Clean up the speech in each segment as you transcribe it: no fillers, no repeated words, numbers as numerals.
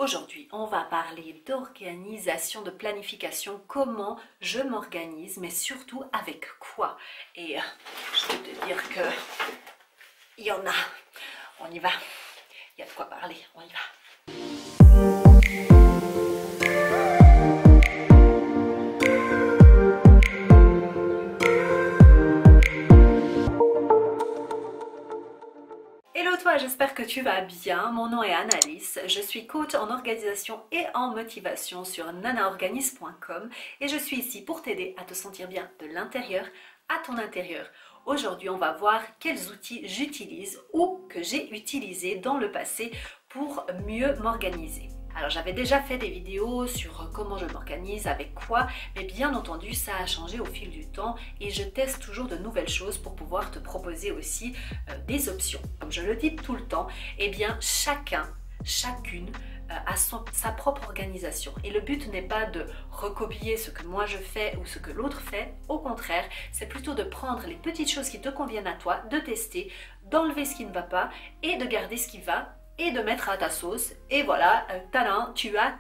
Aujourd'hui, on va parler d'organisation, de planification, comment je m'organise, mais surtout avec quoi. Et je vais te dire que il y en a. On y va. Il y a de quoi parler. On y va. Hello toi, j'espère que tu vas bien. Mon nom est Annalise, je suis coach en organisation et en motivation sur nanaorganise.com et je suis ici pour t'aider à te sentir bien de l'intérieur à ton intérieur. Aujourd'hui, on va voir quels outils j'utilise ou que j'ai utilisés dans le passé pour mieux m'organiser. Alors j'avais déjà fait des vidéos sur comment je m'organise, avec quoi, mais bien entendu ça a changé au fil du temps et je teste toujours de nouvelles choses pour pouvoir te proposer aussi des options. Comme je le dis tout le temps, eh bien chacune a sa propre organisation et le but n'est pas de recopier ce que moi je fais ou ce que l'autre fait, au contraire c'est plutôt de prendre les petites choses qui te conviennent à toi, de tester, d'enlever ce qui ne va pas et de garder ce qui va et de mettre à ta sauce et voilà, tadam, tu as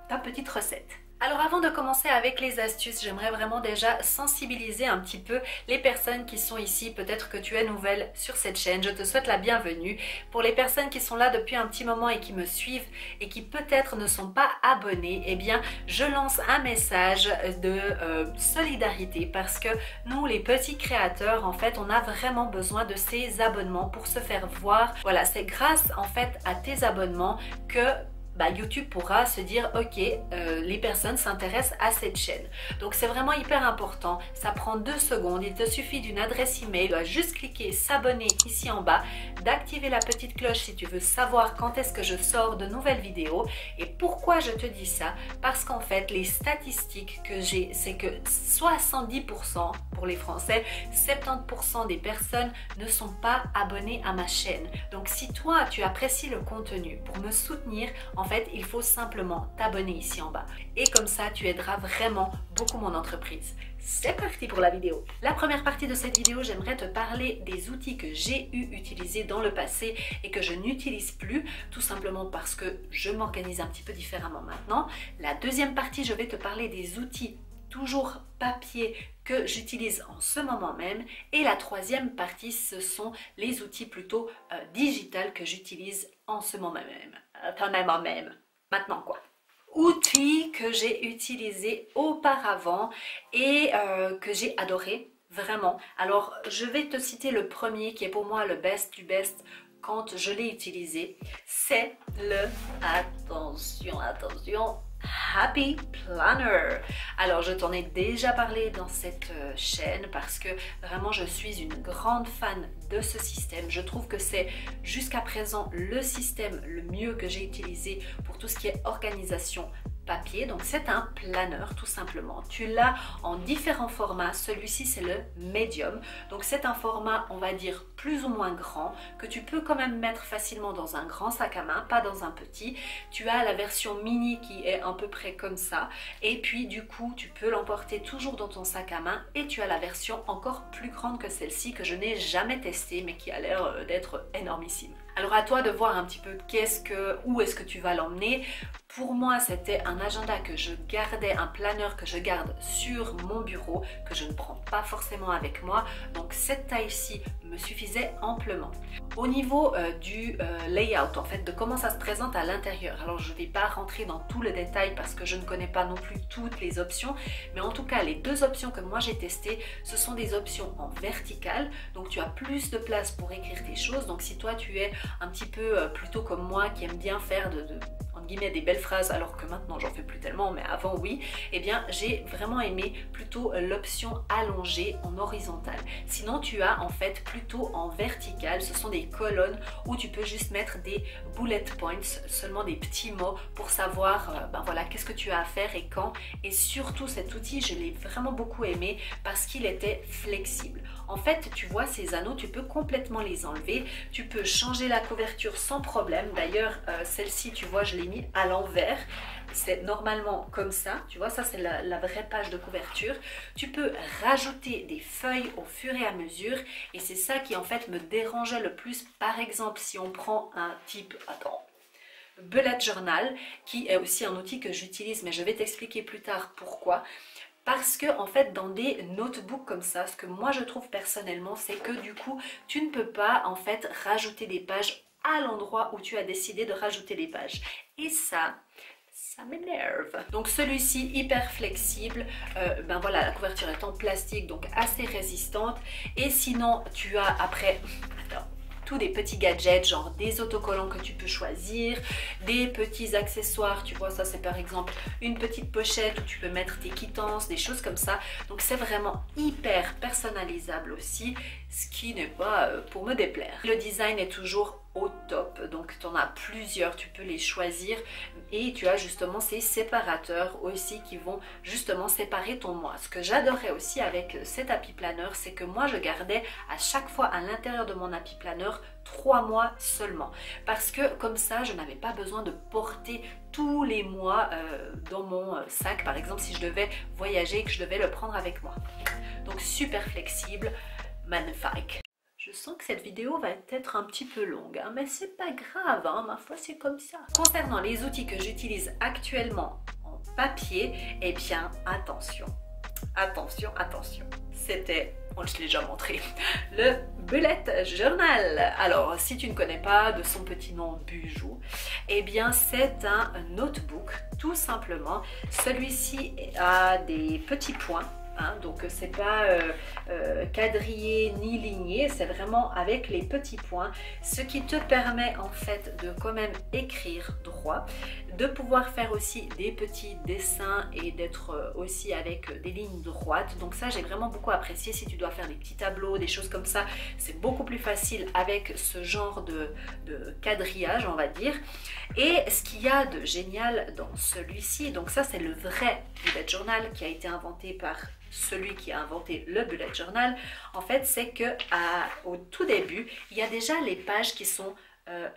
ta petite recette. Alors avant de commencer avec les astuces, j'aimerais vraiment déjà sensibiliser un petit peu les personnes qui sont ici. Peut-être que tu es nouvelle sur cette chaîne, je te souhaite la bienvenue. Pour les personnes qui sont là depuis un petit moment et qui me suivent et qui peut-être ne sont pas abonnées, eh bien je lance un message de solidarité parce que nous les petits créateurs, en fait on a vraiment besoin de ces abonnements pour se faire voir. Voilà, c'est grâce en fait à tes abonnements que YouTube pourra se dire ok, les personnes s'intéressent à cette chaîne. Donc c'est vraiment hyper important, ça prend 2 secondes, il te suffit d'une adresse email, tu dois juste cliquer s'abonner ici en bas, d'activer la petite cloche si tu veux savoir quand est-ce que je sors de nouvelles vidéos. Et pourquoi je te dis ça? Parce qu'en fait les statistiques que j'ai, c'est que 70% pour les Français, 70% des personnes ne sont pas abonnées à ma chaîne. Donc si toi tu apprécies le contenu, pour me soutenir, en fait, il faut simplement t'abonner ici en bas. Et comme ça, tu aideras vraiment beaucoup mon entreprise. C'est parti pour la vidéo. La première partie de cette vidéo, j'aimerais te parler des outils que j'ai utilisés dans le passé et que je n'utilise plus, tout simplement parce que je m'organise un petit peu différemment maintenant. La deuxième partie, je vais te parler des outils toujours papier que j'utilise en ce moment même. Et la troisième partie, ce sont les outils plutôt digital que j'utilise en ce moment même. Maintenant quoi. Outils que j'ai utilisés auparavant et que j'ai adoré vraiment. Alors je vais te citer le premier qui est pour moi le best du best quand je l'ai utilisé. C'est le, attention, Happy Planner. Alors je t'en ai déjà parlé dans cette chaîne parce que vraiment je suis une grande fan de ce système. Je trouve que c'est jusqu'à présent le système le mieux que j'ai utilisé pour tout ce qui est organisation papier. Donc c'est un planner tout simplement. Tu l'as en différents formats. Celui-ci c'est le medium. Donc c'est un format on va dire plus ou moins grand que tu peux quand même mettre facilement dans un grand sac à main, pas dans un petit. Tu as la version mini qui est à peu près comme ça et puis du coup tu peux l'emporter toujours dans ton sac à main et tu as la version encore plus grande que celle-ci que je n'ai jamais testée mais qui a l'air d'être énormissime. Alors à toi de voir un petit peu où est-ce que tu vas l'emmener. Pour moi c'était un agenda que je gardais, un planeur que je garde sur mon bureau, que je ne prends pas forcément avec moi. Donc cette taille-ci me suffisait amplement. Au niveau du layout, en fait, de comment ça se présente à l'intérieur. Alors je ne vais pas rentrer dans tout le détail parce que je ne connais pas non plus toutes les options. Mais en tout cas, les 2 options que moi j'ai testées, ce sont des options en vertical. Donc tu as plus de place pour écrire tes choses. Donc si toi tu es un petit peu plutôt comme moi qui aime bien faire entre guillemets des belles phrases alors que maintenant j'en fais plus tellement mais avant oui, eh bien j'ai vraiment aimé plutôt l'option allongée en horizontal. Sinon tu as en fait plutôt en vertical, ce sont des colonnes où tu peux juste mettre des bullet points, seulement des petits mots pour savoir voilà qu'est-ce que tu as à faire et quand. Et surtout cet outil je l'ai vraiment beaucoup aimé parce qu'il était flexible. En fait tu vois ces anneaux, tu peux complètement les enlever, tu peux changer la couverture sans problème. D'ailleurs celle-ci tu vois je l'ai mis à l'envers, c'est normalement comme ça, tu vois, ça c'est la vraie page de couverture. Tu peux rajouter des feuilles au fur et à mesure et c'est ça qui en fait me dérangeait le plus. Par exemple si on prend un type, attends, bullet journal, qui est aussi un outil que j'utilise, mais je vais t'expliquer plus tard pourquoi. Parce que en fait dans des notebooks comme ça, ce que moi je trouve personnellement, c'est que du coup tu ne peux pas en fait rajouter des pages à l'endroit où tu as décidé de rajouter les pages. Et ça m'énerve. Donc celui-ci hyper flexible, ben voilà, la couverture est en plastique donc assez résistante. Et sinon tu as après, attends, tous des petits gadgets, genre des autocollants que tu peux choisir, des petits accessoires, tu vois, ça c'est par exemple une petite pochette où tu peux mettre tes quittances, des choses comme ça. Donc c'est vraiment hyper personnalisable aussi, ce qui n'est pas pour me déplaire. Le design est toujours au top, donc tu en as plusieurs, tu peux les choisir et tu as justement ces séparateurs aussi qui vont justement séparer ton mois. Ce que j'adorais aussi avec cet Happy Planner, c'est que moi je gardais à chaque fois à l'intérieur de mon Happy Planner 3 mois seulement, parce que comme ça je n'avais pas besoin de porter tous les mois dans mon sac, par exemple si je devais voyager et que je devais le prendre avec moi. Donc super flexible, magnifique. Je sens que cette vidéo va être un petit peu longue, hein, mais c'est pas grave, hein, ma foi c'est comme ça. Concernant les outils que j'utilise actuellement en papier, eh bien attention, attention, attention. C'était, je l'ai déjà montré, le bullet journal. Alors si tu ne connais pas de son petit nom Bijou, eh bien c'est un notebook tout simplement. Celui-ci a des petits points. Hein, donc c'est pas quadrillé ni ligné, c'est vraiment avec les petits points, ce qui te permet en fait de quand même écrire droit, de pouvoir faire aussi des petits dessins et d'être aussi avec des lignes droites. Donc ça j'ai vraiment beaucoup apprécié. Si tu dois faire des petits tableaux, des choses comme ça, c'est beaucoup plus facile avec ce genre de quadrillage on va dire. Et ce qu'il y a de génial dans celui-ci, donc ça c'est le vrai bullet journal qui a été inventé par celui qui a inventé le bullet journal, en fait c'est que au tout début il y a déjà les pages qui sont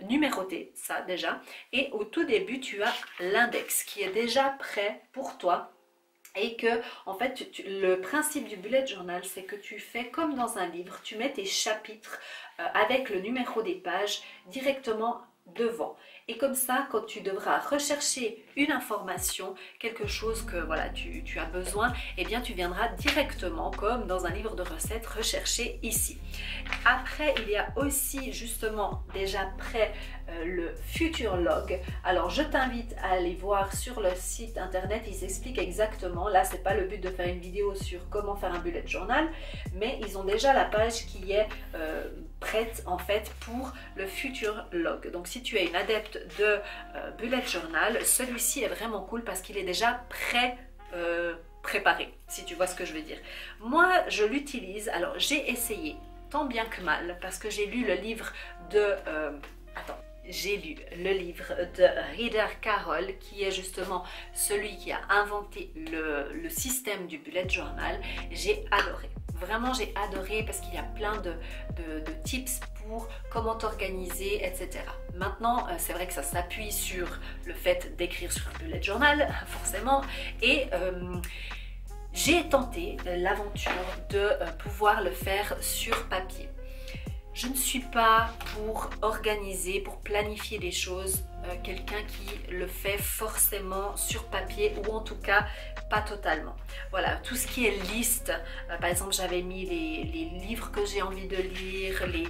numérotées, ça déjà, et au tout début tu as l'index qui est déjà prêt pour toi. Et que en fait le principe du bullet journal c'est que tu fais comme dans un livre, tu mets tes chapitres avec le numéro des pages directement devant. Et comme ça, quand tu devras rechercher une information, quelque chose que voilà, tu as besoin, eh bien tu viendras directement, comme dans un livre de recettes, rechercher ici. Après, il y a aussi justement déjà prêt le Future Log. Alors je t'invite à aller voir sur le site internet, ils expliquent exactement. Là, c'est pas le but de faire une vidéo sur comment faire un bullet journal, mais ils ont déjà la page qui est prête en fait pour le Future Log. Donc si tu es une adepte de bullet journal, celui-ci est vraiment cool parce qu'il est déjà préparé, si tu vois ce que je veux dire. Moi je l'utilise, alors j'ai essayé tant bien que mal parce que j'ai lu le livre de j'ai lu le livre de Rider Carroll qui est justement celui qui a inventé le système du bullet journal. J'ai adoré. Vraiment j'ai adoré parce qu'il y a plein de tips pour comment t'organiser, etc. Maintenant c'est vrai que ça s'appuie sur le fait d'écrire sur un bullet journal forcément, et j'ai tenté l'aventure de pouvoir le faire sur papier. Je ne suis pas pour organiser, pour planifier les choses, quelqu'un qui le fait forcément sur papier, ou en tout cas pas totalement. Voilà, tout ce qui est liste, par exemple j'avais mis les livres que j'ai envie de lire, les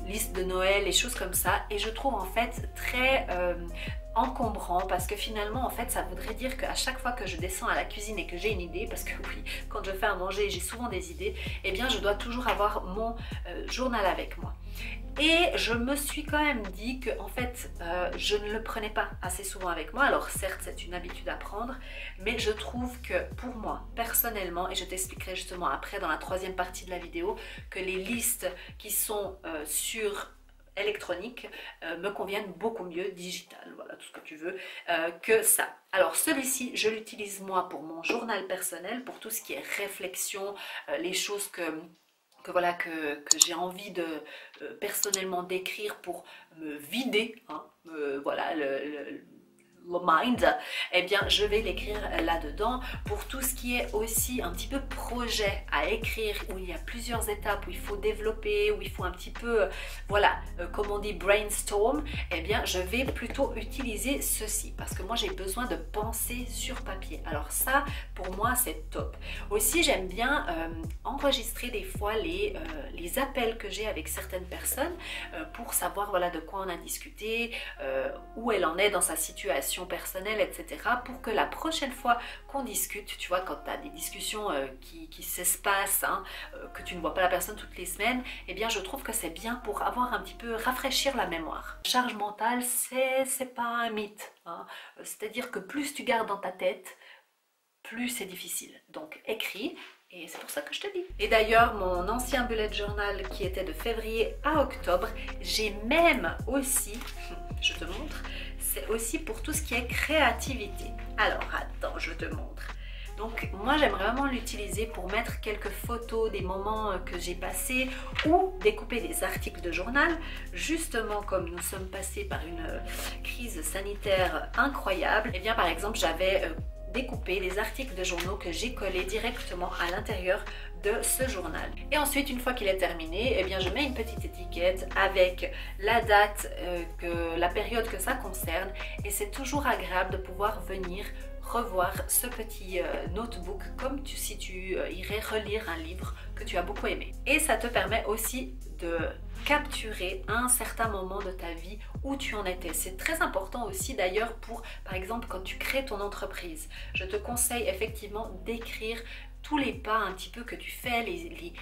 listes de Noël, les choses comme ça, et je trouve en fait très encombrant, parce que finalement en fait ça voudrait dire qu'à chaque fois que je descends à la cuisine et que j'ai une idée, parce que oui, quand je fais à manger j'ai souvent des idées, eh bien je dois toujours avoir mon journal avec moi. Et je me suis quand même dit que en fait je ne le prenais pas assez souvent avec moi. Alors certes c'est une habitude à prendre, mais je trouve que pour moi personnellement, et je t'expliquerai justement après dans la troisième partie de la vidéo, que les listes qui sont sur électronique me conviennent beaucoup mieux, digital, voilà tout ce que tu veux, que ça. Alors celui-ci je l'utilise moi pour mon journal personnel, pour tout ce qui est réflexion, les choses que j'ai envie de personnellement d'écrire pour me vider, hein, voilà, mind, eh bien je vais l'écrire là-dedans. Pour tout ce qui est aussi un petit peu projet à écrire, où il y a plusieurs étapes, où il faut développer, où il faut un petit peu, voilà, comme on dit brainstorm, eh bien je vais plutôt utiliser ceci, parce que moi j'ai besoin de penser sur papier. Alors ça, pour moi c'est top. Aussi j'aime bien enregistrer des fois les appels que j'ai avec certaines personnes pour savoir, voilà, de quoi on a discuté, où elle en est dans sa situation personnelle, etc. pour que la prochaine fois qu'on discute, tu vois, quand tu as des discussions qui s'espacent, hein, que tu ne vois pas la personne toutes les semaines, eh bien je trouve que c'est bien pour avoir un petit peu, rafraîchir la mémoire. Charge mentale, c'est pas un mythe, hein. C'est-à-dire que plus tu gardes dans ta tête, plus c'est difficile. Donc écris. Et c'est pour ça que je te dis. Et d'ailleurs, mon ancien bullet journal qui était de février à octobre, j'ai même aussi, je te montre, c'est aussi pour tout ce qui est créativité. Alors, attends, je te montre. Donc, moi, j'aime vraiment l'utiliser pour mettre quelques photos des moments que j'ai passés ou découper des articles de journal. Justement, comme nous sommes passés par une crise sanitaire incroyable, et bien, par exemple, j'avais découper les articles de journaux que j'ai collés directement à l'intérieur de ce journal. Et ensuite, une fois qu'il est terminé, eh bien, je mets une petite étiquette avec la date, la période que ça concerne, et c'est toujours agréable de pouvoir venir revoir ce petit notebook comme si tu irais relire un livre que tu as beaucoup aimé. Et ça te permet aussi de capturer un certain moment de ta vie où tu en étais. C'est très important aussi d'ailleurs pour, par exemple, quand tu crées ton entreprise. Je te conseille effectivement d'écrire tous les pas un petit peu que tu fais, les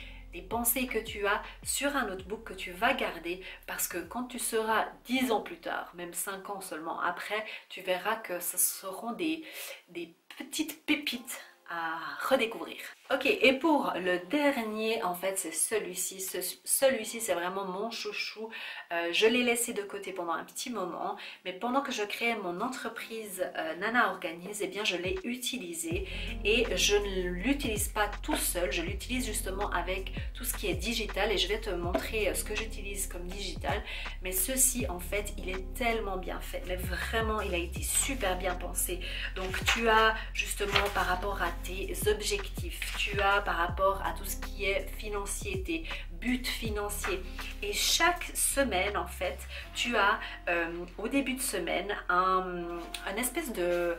pensées que tu as sur un notebook que tu vas garder, parce que quand tu seras 10 ans plus tard, même 5 ans seulement après, tu verras que ce seront des petites pépites à redécouvrir. Ok, et pour le dernier, en fait, c'est celui-ci. Celui-ci, c'est vraiment mon chouchou. Je l'ai laissé de côté pendant un petit moment, mais pendant que je créais mon entreprise Nana Organise, eh bien, je l'ai utilisé et je ne l'utilise pas tout seul. Je l'utilise justement avec tout ce qui est digital et je vais te montrer ce que j'utilise comme digital. Mais ceci, en fait, il est tellement bien fait. Mais vraiment, il a été super bien pensé. Donc, tu as justement par rapport à tes objectifs, tu as par rapport à tout ce qui est financier, tes buts financiers. Et chaque semaine, en fait, tu as au début de semaine un espèce de...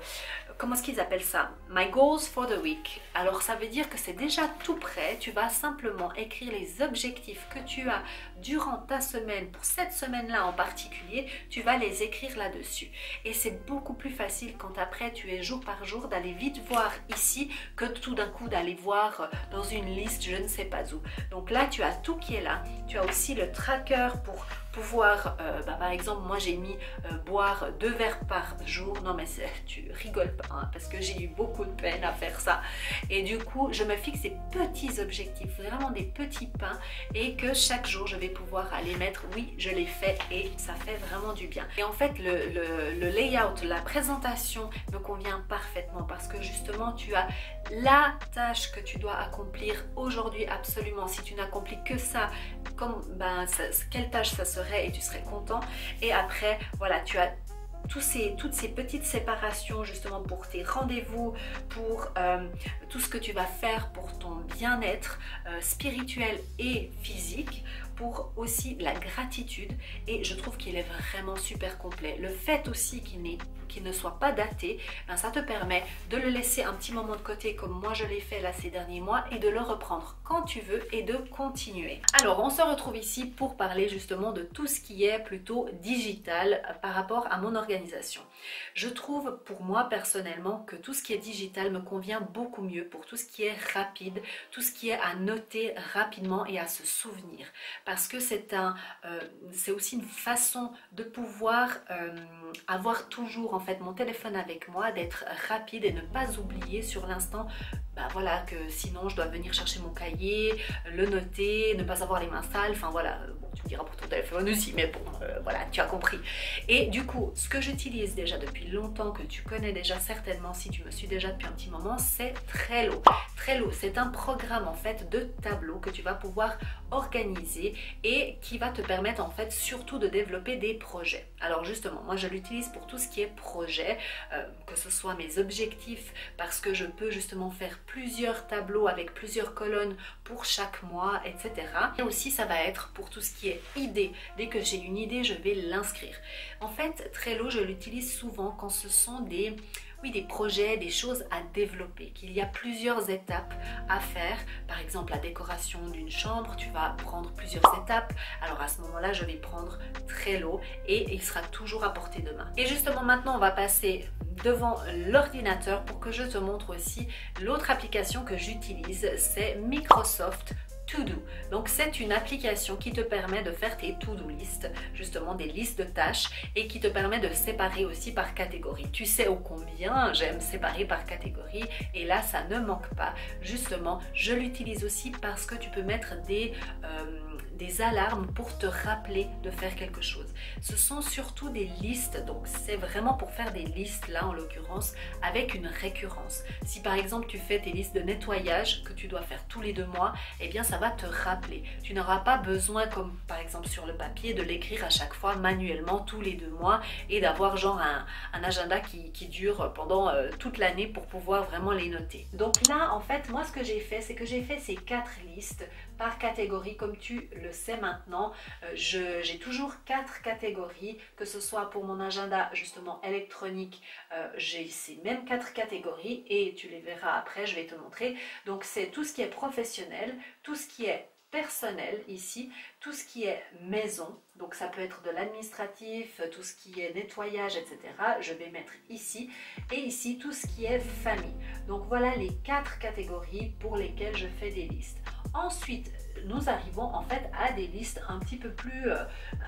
Comment est-ce qu'ils appellent ça? My goals for the week. Alors ça veut dire que c'est déjà tout prêt. Tu vas simplement écrire les objectifs que tu as durant ta semaine, pour cette semaine-là en particulier, tu vas les écrire là-dessus. Et c'est beaucoup plus facile quand après tu es jour par jour d'aller vite voir ici que tout d'un coup d'aller voir dans une liste je ne sais pas où. Donc là tu as tout qui est là. Tu as aussi le tracker pour pouvoir, par exemple moi j'ai mis boire 2 verres par jour. Non mais tu rigoles pas hein, parce que j'ai eu beaucoup de peine à faire ça. Et du coup je me fixe des petits objectifs, vraiment des petits pains, et que chaque jour je vais pouvoir aller mettre oui je l'ai fait, et ça fait vraiment du bien. Et en fait le layout, la présentation me convient parfaitement parce que justement tu as la tâche que tu dois accomplir aujourd'hui absolument. Si tu n'accomplis que ça, comme, quelle tâche ça serait, et tu serais content. Et après voilà, tu as toutes ces petites séparations justement pour tes rendez-vous, pour tout ce que tu vas faire pour ton bien-être spirituel et physique, pour aussi la gratitude. Et je trouve qu'il est vraiment super complet. Le fait aussi qu'il ne soit pas daté, ça te permet de le laisser un petit moment de côté comme moi je l'ai fait là ces derniers mois, et de le reprendre quand tu veux et de continuer. Alors on se retrouve ici pour parler justement de tout ce qui est plutôt digital par rapport à mon organisation. Je trouve pour moi personnellement que tout ce qui est digital me convient beaucoup mieux pour tout ce qui est rapide, tout ce qui est à noter rapidement et à se souvenir. Parce que c'est aussi une façon de pouvoir avoir toujours en fait mon téléphone avec moi, d'être rapide et ne pas oublier sur l'instant, voilà, que sinon je dois venir chercher mon cahier, le noter, ne pas avoir les mains sales, enfin voilà, bon, tu me diras pour ton téléphone aussi, mais bon, voilà, tu as compris. Et du coup, ce que j'utilise déjà depuis longtemps, que tu connais déjà certainement si tu me suis déjà depuis un petit moment, c'est Trello. Trello, c'est un programme en fait de tableau que tu vas pouvoir organiser et qui va te permettre en fait surtout de développer des projets. Alors justement, moi je l'utilise pour tout ce qui est projet, que ce soit mes objectifs, parce que je peux justement faire plusieurs tableaux avec plusieurs colonnes pour chaque mois, etc. Et aussi ça va être pour tout ce qui est idée. Dès que j'ai une idée, je vais l'inscrire. En fait, Trello, je l'utilise souvent quand ce sont des projets, des choses à développer, qu'il y a plusieurs étapes à faire. Par exemple, la décoration d'une chambre, tu vas prendre plusieurs étapes. Alors à ce moment-là, je vais prendre Trello et il sera toujours à portée de main. Et justement, maintenant, on va passer devant l'ordinateur pour que je te montre aussi l'autre application que j'utilise, c'est Microsoft To Do. Donc c'est une application qui te permet de faire tes to-do list, justement des listes de tâches, et qui te permet de séparer aussi par catégorie. Tu sais ô combien j'aime séparer par catégorie, et là ça ne manque pas. Justement, je l'utilise aussi parce que tu peux mettre des alarmes pour te rappeler de faire quelque chose. Ce sont surtout des listes, donc c'est vraiment pour faire des listes là en l'occurrence avec une récurrence. Si par exemple tu fais tes listes de nettoyage que tu dois faire tous les 2 mois, eh bien ça va te rappeler. Tu n'auras pas besoin, comme par exemple sur le papier, de l'écrire à chaque fois manuellement tous les 2 mois et d'avoir genre un agenda qui dure pendant toute l'année pour pouvoir vraiment les noter. Donc là en fait moi ce que j'ai fait, c'est que j'ai fait ces 4 listes par catégorie. Comme tu le sais maintenant, j'ai toujours 4 catégories, que ce soit pour mon agenda justement électronique, j'ai ces mêmes 4 catégories et tu les verras après, je vais te montrer. Donc c'est tout ce qui est professionnel, tout ce qui est personnel ici, tout ce qui est maison, donc ça peut être de l'administratif, tout ce qui est nettoyage, etc. Je vais mettre ici, et ici tout ce qui est famille. Donc voilà les 4 catégories pour lesquelles je fais des listes. Ensuite, nous arrivons en fait à des listes un petit peu plus,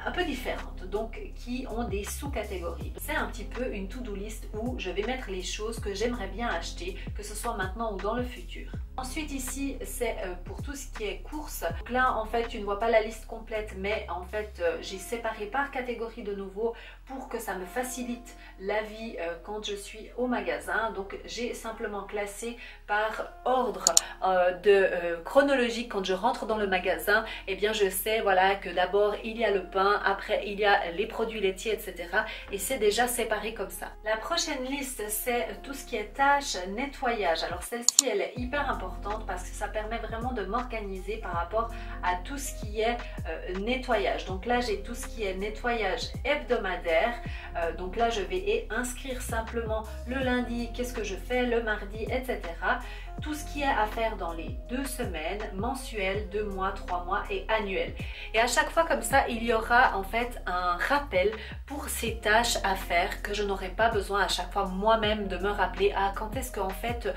un peu différentes, donc qui ont des sous-catégories. C'est un petit peu une to-do list où je vais mettre les choses que j'aimerais bien acheter, que ce soit maintenant ou dans le futur. Ensuite ici, c'est pour tout ce qui est courses. Donc là, en fait, tu ne vois pas la liste complète, mais en fait, j'ai séparé par catégorie de nouveau pour que ça me facilite la vie quand je suis au magasin. Donc j'ai simplement classé par ordre chronologique. Quand je rentre dans le magasin, eh bien je sais voilà que d'abord il y a le pain, après il y a les produits laitiers, etc. Et c'est déjà séparé comme ça. La prochaine liste, c'est tout ce qui est tâches nettoyage. Alors celle-ci, elle est hyper importante parce que ça permet vraiment de m'organiser par rapport à tout ce qui est nettoyage. Donc là, j'ai tout ce qui est nettoyage hebdomadaire. Donc là, je vais inscrire simplement le lundi, qu'est-ce que je fais, le mardi, etc. Tout ce qui est à faire dans les 2 semaines, mensuel, 2 mois, 3 mois et annuel. Et à chaque fois comme ça, il y aura en fait un rappel pour ces tâches à faire que je n'aurai pas besoin à chaque fois moi-même de me rappeler quand est-ce qu'en fait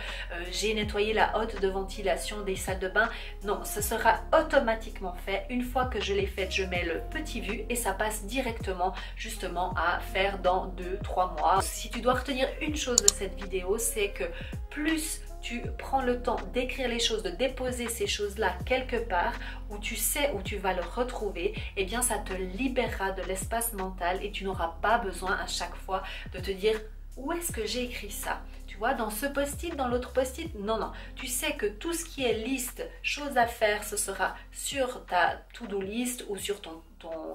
j'ai nettoyé la hotte de ventilation des salles de bain. Non, ce sera automatiquement fait. Une fois que je l'ai fait, je mets le petit vu et ça passe directement justement à faire dans 2-3 mois. Si tu dois retenir une chose de cette vidéo, c'est que plus tu prends le temps d'écrire les choses, de déposer ces choses-là quelque part où tu sais où tu vas le retrouver, eh bien ça te libérera de l'espace mental et tu n'auras pas besoin à chaque fois de te dire où est-ce que j'ai écrit ça. Tu vois, dans ce post-it, dans l'autre post-it, non, non. Tu sais que tout ce qui est liste, choses à faire, ce sera sur ta to-do list ou sur ton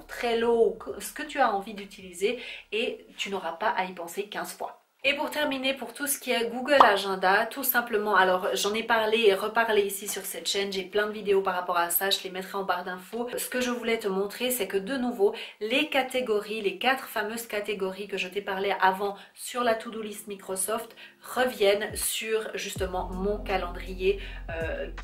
Trello ou ce que tu as envie d'utiliser et tu n'auras pas à y penser 15 fois. Et pour terminer, pour tout ce qui est Google Agenda, tout simplement, alors j'en ai parlé et reparlé ici sur cette chaîne, j'ai plein de vidéos par rapport à ça, je les mettrai en barre d'infos. Ce que je voulais te montrer, c'est que de nouveau, les catégories, les 4 fameuses catégories que je t'ai parlé avant sur la to-do list Microsoft reviennent sur justement mon calendrier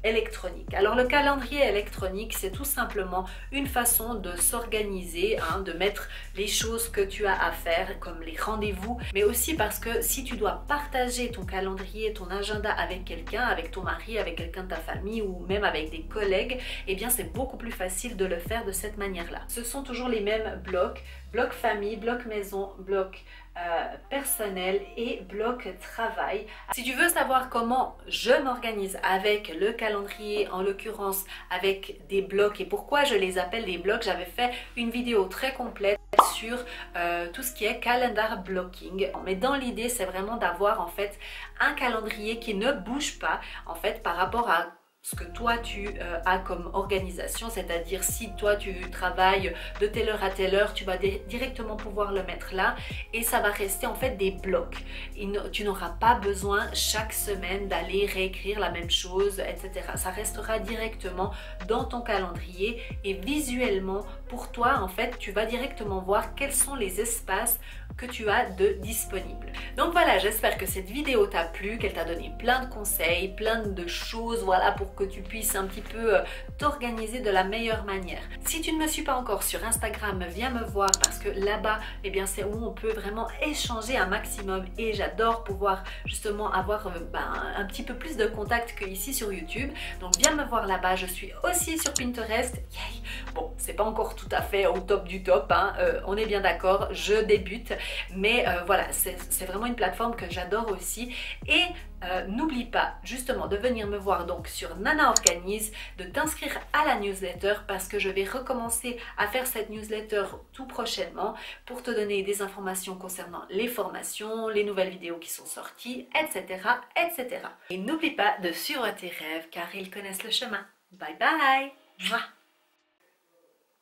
électronique. Alors le calendrier électronique, c'est tout simplement une façon de s'organiser, de mettre les choses que tu as à faire comme les rendez-vous, mais aussi parce que si tu dois partager ton calendrier, ton agenda avec quelqu'un, avec ton mari, avec quelqu'un de ta famille ou même avec des collègues, eh bien c'est beaucoup plus facile de le faire de cette manière-là. Ce sont toujours les mêmes blocs, bloc famille, bloc maison, bloc personnel et bloc travail. Si tu veux savoir comment je m'organise avec le calendrier, en l'occurrence avec des blocs et pourquoi je les appelle des blocs, j'avais fait une vidéo très complète sur tout ce qui est calendar blocking. Mais dans l'idée, c'est vraiment d'avoir en fait un calendrier qui ne bouge pas en fait par rapport à ce que toi tu as comme organisation, c'est-à-dire si toi tu travailles de telle heure à telle heure, tu vas directement pouvoir le mettre là et ça va rester en fait des blocs. Tu n'auras pas besoin chaque semaine d'aller réécrire la même chose, etc. Ça restera directement dans ton calendrier et visuellement pour toi en fait tu vas directement voir quels sont les espaces que tu as de disponibles. Donc voilà, j'espère que cette vidéo t'a plu, qu'elle t'a donné plein de conseils, plein de choses, voilà, pour que tu puisses un petit peu t'organiser de la meilleure manière. Si tu ne me suis pas encore sur Instagram, viens me voir parce que là-bas, eh bien c'est où on peut vraiment échanger un maximum et j'adore pouvoir justement avoir un petit peu plus de contact qu'ici sur YouTube. Donc viens me voir là-bas, je suis aussi sur Pinterest. Yay. Bon, c'est pas encore tout à fait au top du top, hein. On est bien d'accord, je débute. Mais voilà, c'est vraiment une plateforme que j'adore aussi. Et n'oublie pas justement de venir me voir donc sur Nana Organise, de t'inscrire à la newsletter parce que je vais recommencer à faire cette newsletter tout prochainement pour te donner des informations concernant les formations, les nouvelles vidéos qui sont sorties, etc. etc. Et n'oublie pas de suivre tes rêves car ils connaissent le chemin. Bye bye. Mouah.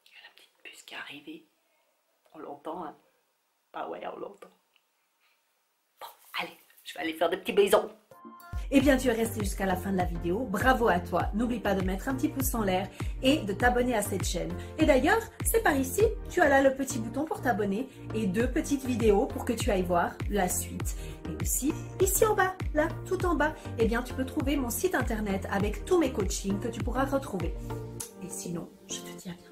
Il y a la petite puce qui est arrivée. On l'entend, hein? Ah ouais, on l'entend. Bon, allez, je vais aller faire des petits bisous. Eh bien, tu es resté jusqu'à la fin de la vidéo. Bravo à toi. N'oublie pas de mettre un petit pouce en l'air et de t'abonner à cette chaîne. Et d'ailleurs, c'est par ici, tu as là le petit bouton pour t'abonner et 2 petites vidéos pour que tu ailles voir la suite. Et aussi, ici en bas, là, tout en bas, eh bien, tu peux trouver mon site internet avec tous mes coachings que tu pourras retrouver. Et sinon, je te dis à bientôt.